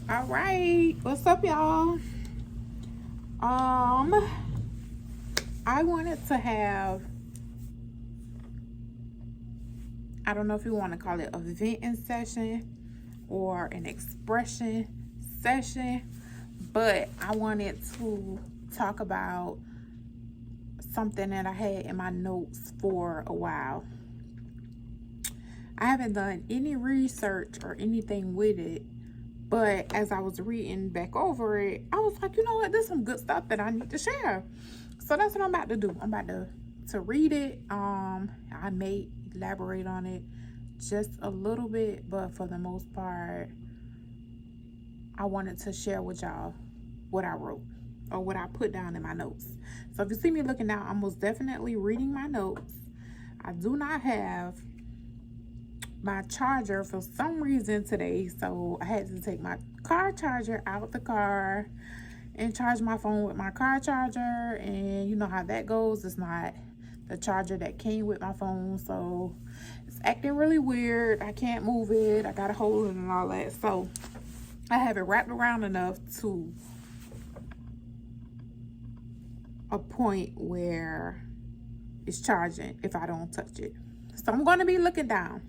All right, what's up, y'all? I wanted to have, I don't know if you want to call it a venting session or an expression session, but I wanted to talk about something that I had in my notes for a while. I haven't done any research or anything with it, but as I was reading back over it, I was like, you know what, there's some good stuff that I need to share. So that's what I'm about to do. I'm about to read it. I may elaborate on it just a little bit, but for the most part, I wanted to share with y'all what I wrote or what I put down in my notes. So if you see me looking down, I'm most definitely reading my notes. I do not have my charger for some reason today, so I had to take my car charger out the car and charge my phone with my car charger, and you know how that goes. It's not the charger that came with my phone, so it's acting really weird. I can't move it, I gotta hold it and all that. So I have it wrapped around enough to a point where it's charging if I don't touch it. So I'm going to be looking down.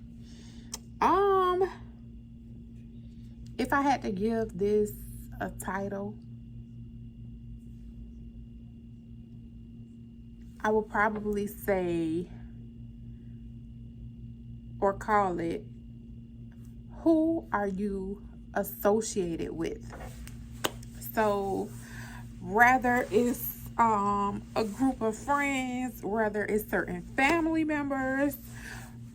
If I had to give this a title, I would probably say or call it, who are you associated with? So rather it's a group of friends, whether it's certain family members,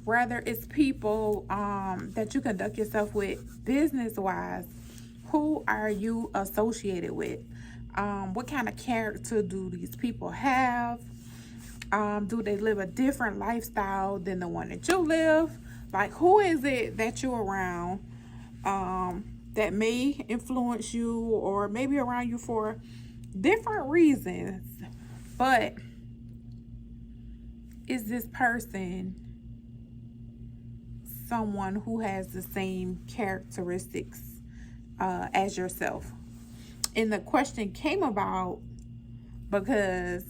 whether it's people that you conduct yourself with business wise, who are you associated with? What kind of character do these people have? Do they live a different lifestyle than the one that you live? Like, who is it that you're around that may influence you or maybe around you for different reasons? But is this person someone who has the same characteristics as yourself? And the question came about because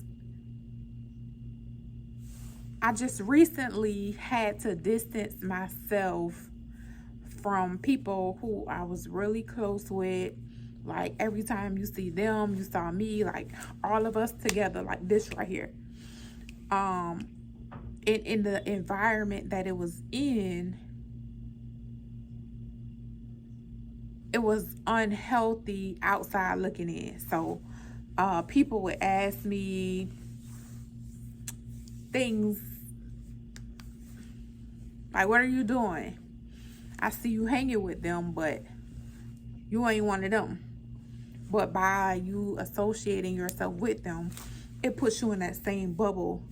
I just recently had to distance myself from people who I was really close with. Like, every time you see them, you saw me, like all of us together, like this right here. In the environment that it was in, it was unhealthy outside looking in. So people would ask me things like, what are you doing? I see you hanging with them, but you ain't one of them. But by you associating yourself with them, it puts you in that same bubble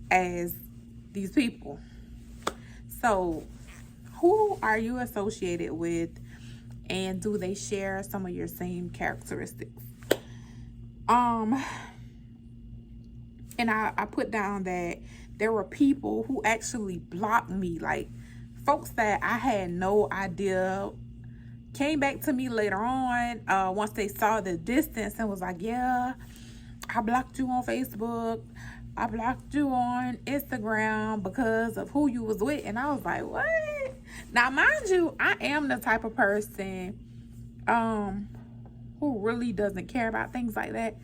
as these people. So who are you associated with, and do they share some of your same characteristics? And I put down that there were people who actually blocked me, like folks that I had no idea came back to me later on once they saw the distance and was like, yeah, I blocked you on Facebook, I blocked you on Instagram because of who you was with. And I was like, what? Now mind you, I am the type of person who really doesn't care about things like that.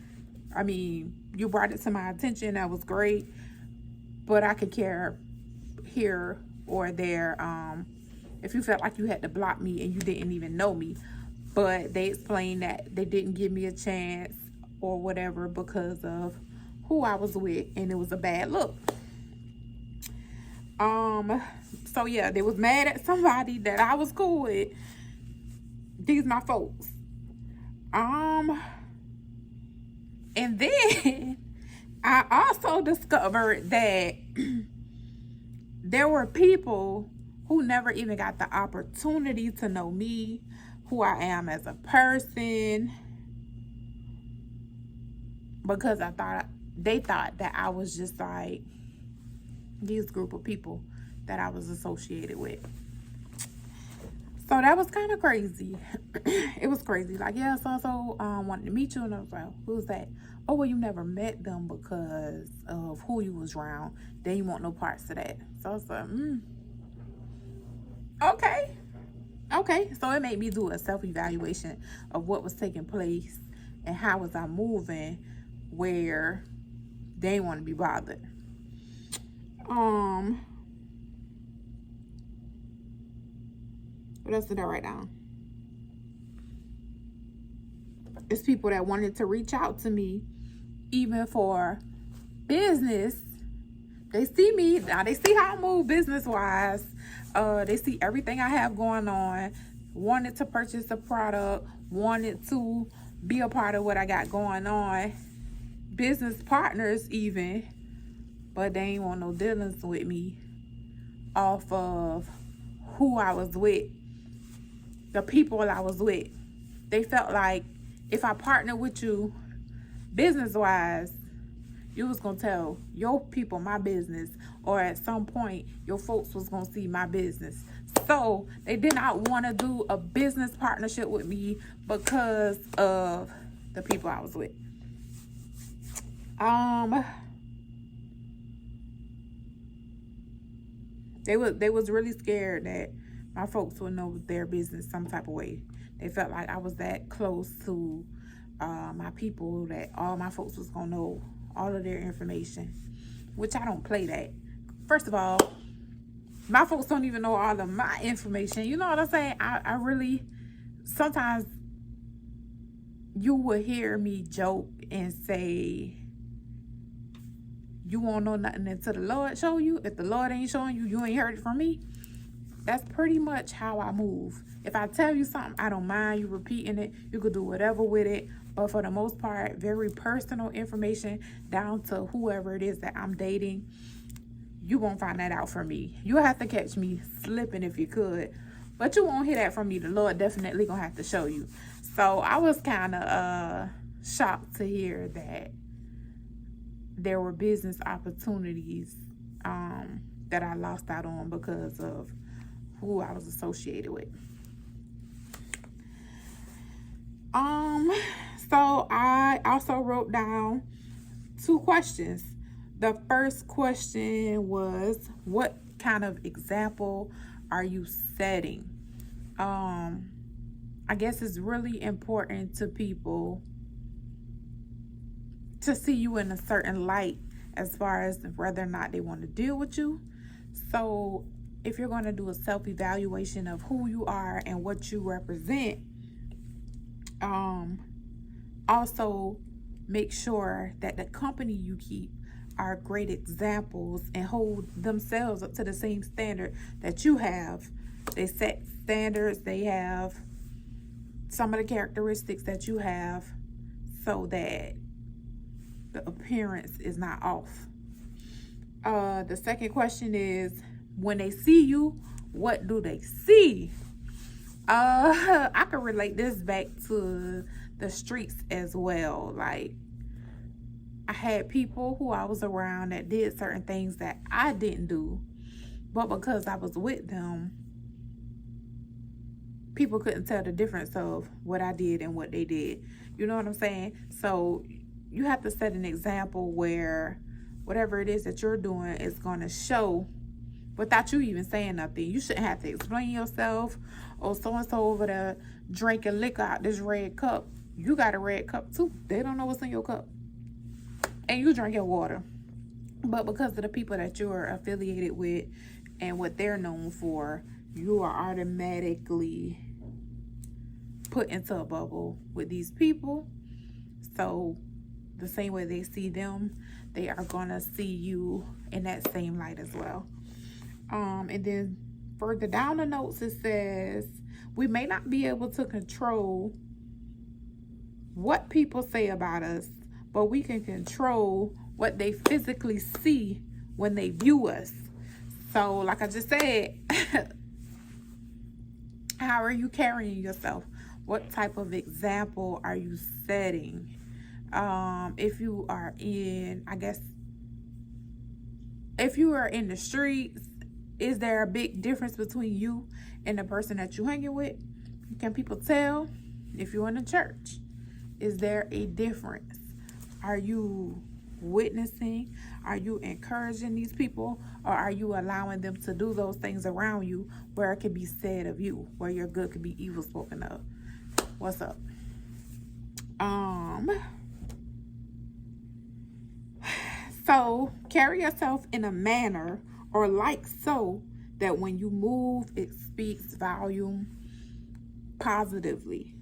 I mean, you brought it to my attention, that was great, but I could care here or there if you felt like you had to block me and you didn't even know me. But they explained that they didn't give me a chance or whatever because of who I was with, and it was a bad look. So yeah, they was mad at somebody that I was cool with. These my folks. And then I also discovered that there were people who never even got the opportunity to know me, who I am as a person, because they thought that I was just like these group of people that I was associated with. So that was kind of crazy. It was crazy. Like, yeah, so wanted to meet you, and I was like, who's that? Oh, well, you never met them because of who you was around. They didn't want no parts of that. So I was like, okay. So it made me do a self-evaluation of what was taking place and how was I moving where they didn't want to be bothered. What else did I write down? It's people that wanted to reach out to me, even for business. They see me now. They see how I move business-wise. They see everything I have going on. Wanted to purchase a product. Wanted to be a part of what I got going on. Business partners even, but they ain't want no dealings with me off of who I was with. The people I was with, they felt like if I partnered with you business-wise, you was gonna tell your people my business, or at some point your folks was gonna see my business. So they did not want to do a business partnership with me because of the people I was with. They was really scared that my folks would know their business some type of way. They felt like I was that close to my people that all my folks was gonna know all of their information, which I don't play that. First of all, my folks don't even know all of my information. You know what I'm saying? I really, sometimes you will hear me joke and say, you won't know nothing until the Lord show you. If the Lord ain't showing you, you ain't heard it from me. That's pretty much how I move. If I tell you something, I don't mind you repeating it. You could do whatever with it. But for the most part, very personal information down to whoever it is that I'm dating, you won't find that out from me. You'll have to catch me slipping if you could. But you won't hear that from me. The Lord definitely gonna have to show you. So I was kind of shocked to hear that there were business opportunities that I lost out on because of who I was associated with. So I also wrote down 2 questions. The first question was, what kind of example are you setting? I guess it's really important to people to see you in a certain light as far as whether or not they want to deal with you. So if you're going to do a self-evaluation of who you are and what you represent, also make sure that the company you keep are great examples and hold themselves up to the same standard that you have. They set standards, they have some of the characteristics that you have, so that the appearance is not off. The second question is, when they see you, what do they see? I can relate this back to the streets as well. Like, I had people who I was around that did certain things that I didn't do, but because I was with them, people couldn't tell the difference of what I did and what they did. You know what I'm saying? So you have to set an example where whatever it is that you're doing is going to show without you even saying nothing. You shouldn't have to explain yourself. Oh, so-and-so over there drinking liquor out this red cup. You got a red cup too. They don't know what's in your cup. And you drink your water. But because of the people that you're affiliated with and what they're known for, you are automatically put into a bubble with these people. So the same way they see them, they are going to see you in that same light as well. And then further down the notes, it says, we may not be able to control what people say about us, but we can control what they physically see when they view us. So like I just said, how are you carrying yourself? What type of example are you setting? If you are in, I guess, if you are in the streets, is there a big difference between you and the person that you hanging with? Can people tell if you're in a church? Is there a difference? Are you witnessing? Are you encouraging these people? Or are you allowing them to do those things around you where it can be said of you, where your good could be evil spoken of? What's up? So carry yourself in a manner or like so that when you move, it speaks volume positively.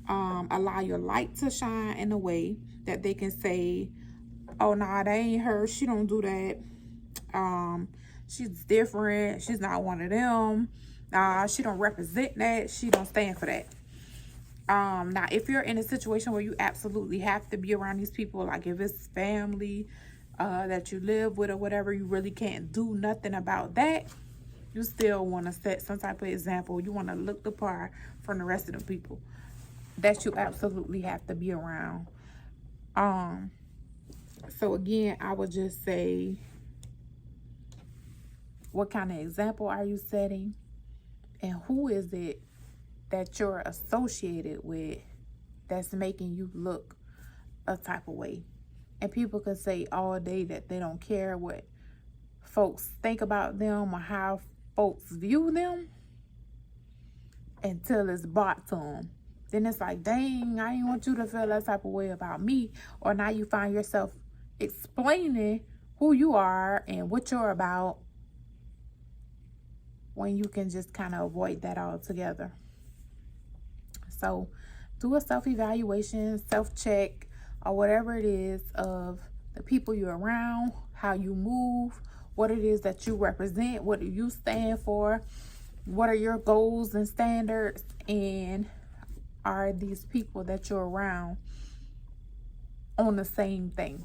Allow your light to shine in a way that they can say, oh, nah, that ain't her. She don't do that. She's different. She's not one of them. She don't represent that. She don't stand for that. Now, if you're in a situation where you absolutely have to be around these people, like if it's family that you live with or whatever, you really can't do nothing about that. You still want to set some type of example. You want to look the part from the rest of the people that you absolutely have to be around. So again, I would just say, what kind of example are you setting? And who is it that you're associated with that's making you look a type of way? And people can say all day that they don't care what folks think about them or how folks view them until it's brought to them. Then it's like, dang, I didn't want you to feel that type of way about me. Or now you find yourself explaining who you are and what you're about when you can just kind of avoid that altogether. So do a self-evaluation, self-check, or whatever it is of the people you're around, how you move, what it is that you represent, what do you stand for, what are your goals and standards, and are these people that you're around on the same thing?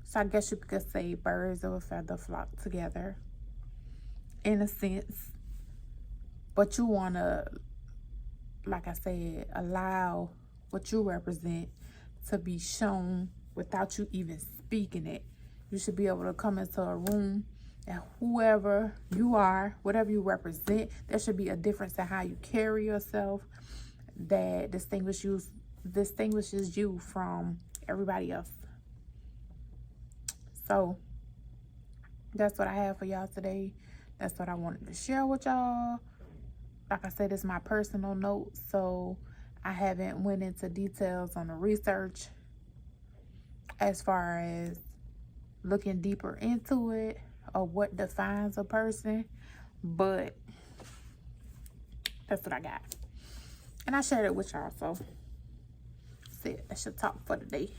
So I guess you could say birds of a feather flock together in a sense. But you want to, like I said, allow what you represent to be shown without you even speaking it. You should be able to come into a room and whoever you are, whatever you represent, there should be a difference in how you carry yourself that distinguishes you from everybody else. So that's what I have for y'all today. That's what I wanted to share with y'all. Like I said, it's my personal note, so I haven't went into details on the research as far as looking deeper into it or what defines a person, but that's what I got. And I shared it with y'all, so that's it. That's your talk for today.